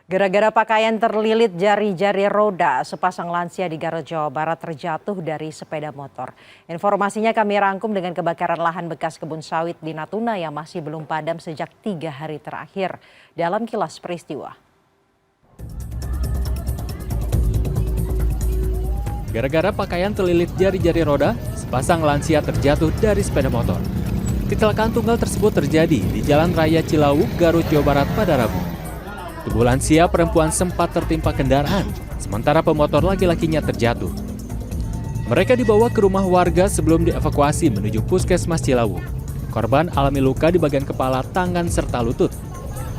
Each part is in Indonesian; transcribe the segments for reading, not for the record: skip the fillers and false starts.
Gara-gara pakaian terlilit jari-jari roda, sepasang lansia di Garut, Jawa Barat terjatuh dari sepeda motor. Informasinya kami rangkum dengan kebakaran lahan bekas kebun sawit di Natuna yang masih belum padam sejak 3 hari terakhir. Dalam kilas peristiwa. Gara-gara pakaian terlilit jari-jari roda, sepasang lansia terjatuh dari sepeda motor. Kecelakaan tunggal tersebut terjadi di Jalan Raya Cilawu, Garut, Jawa Barat pada Rabu. Tubuh lansia perempuan sempat tertimpa kendaraan, sementara pemotor laki-lakinya terjatuh. Mereka dibawa ke rumah warga sebelum dievakuasi menuju Puskesmas Cilawu. Korban alami luka di bagian kepala, tangan, serta lutut.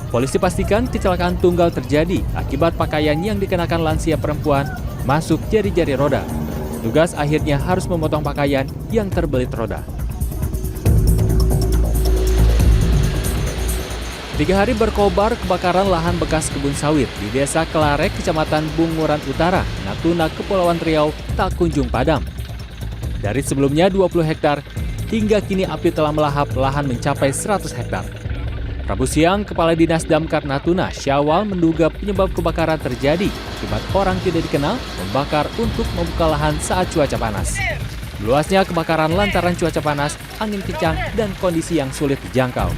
Polisi pastikan kecelakaan tunggal terjadi akibat pakaian yang dikenakan lansia perempuan masuk jari-jari roda. Tugas akhirnya harus memotong pakaian yang terbelit roda. 3 hari berkobar kebakaran lahan bekas kebun sawit di Desa Kelarek, Kecamatan Bunguran Utara, Natuna, Kepulauan Riau tak kunjung padam. Dari sebelumnya 20 hektar, hingga kini api telah melahap lahan mencapai 100 hektar. Rabu siang, Kepala Dinas Damkar Natuna, Syawal, menduga penyebab kebakaran terjadi akibat orang tidak dikenal membakar untuk membuka lahan saat cuaca panas. Luasnya kebakaran lantaran cuaca panas, angin kencang, dan kondisi yang sulit dijangkau.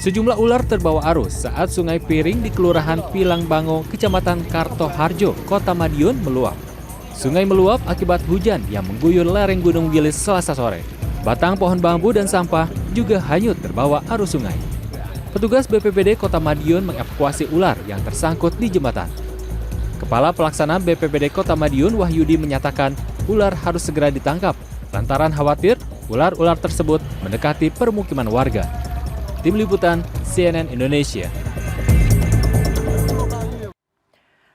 Sejumlah ular terbawa arus saat Sungai Piring di Kelurahan Pilangbango, Kecamatan Kartoharjo, Kota Madiun meluap. Sungai meluap akibat hujan yang mengguyur lereng Gunung Wilis Selasa sore. Batang pohon bambu dan sampah juga hanyut terbawa arus sungai. Petugas BPBD Kota Madiun mengevakuasi ular yang tersangkut di jembatan. Kepala Pelaksana BPBD Kota Madiun, Wahyudi, menyatakan ular harus segera ditangkap lantaran khawatir ular-ular tersebut mendekati permukiman warga. Tim Liputan CNN Indonesia.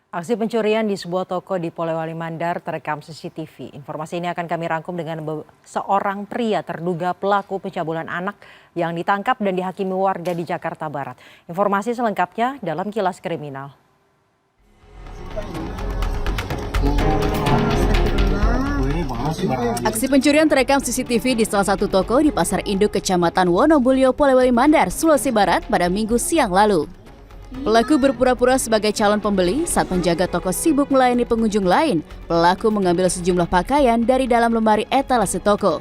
Aksi pencurian di sebuah toko di Polewali Mandar terekam CCTV. Informasi ini akan kami rangkum dengan seorang pria terduga pelaku pencabulan anak yang ditangkap dan dihakimi warga di Jakarta Barat. Informasi selengkapnya dalam Kilas Kriminal. Aksi pencurian terekam CCTV di salah satu toko di Pasar Induk, Kecamatan Wonobulyo, Polewali Mandar, Sulawesi Barat pada Minggu siang lalu. Pelaku berpura-pura sebagai calon pembeli saat penjaga toko sibuk melayani pengunjung lain. Pelaku mengambil sejumlah pakaian dari dalam lemari etalase toko.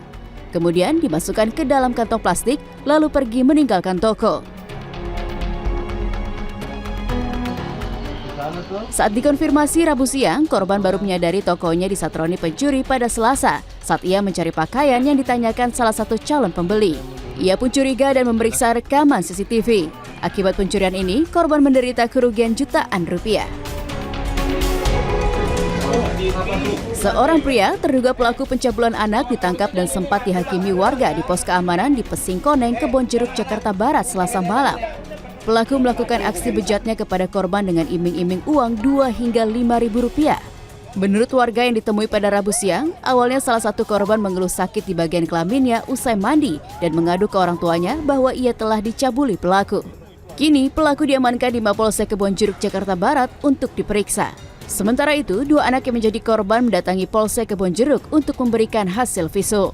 Kemudian dimasukkan ke dalam kantong plastik lalu pergi meninggalkan toko. Saat dikonfirmasi Rabu siang, korban baru menyadari tokonya disatroni pencuri pada Selasa saat ia mencari pakaian yang ditanyakan salah satu calon pembeli. Ia pun curiga dan memeriksa rekaman CCTV. Akibat pencurian ini, korban menderita kerugian jutaan rupiah. Seorang pria terduga pelaku pencabulan anak ditangkap dan sempat dihakimi warga di pos keamanan di Pesingkoneng, Kebonjeruk, Jakarta Barat Selasa malam. Pelaku melakukan aksi bejatnya kepada korban dengan iming-iming uang 2 hingga 5.000 rupiah. Menurut warga yang ditemui pada Rabu siang, awalnya salah satu korban mengeluh sakit di bagian kelaminnya usai mandi dan mengadu ke orang tuanya bahwa ia telah dicabuli pelaku. Kini pelaku diamankan di Mapolsek Kebonjeruk, Jakarta Barat untuk diperiksa. Sementara itu, 2 anak yang menjadi korban mendatangi Polsek Kebonjeruk untuk memberikan hasil visum.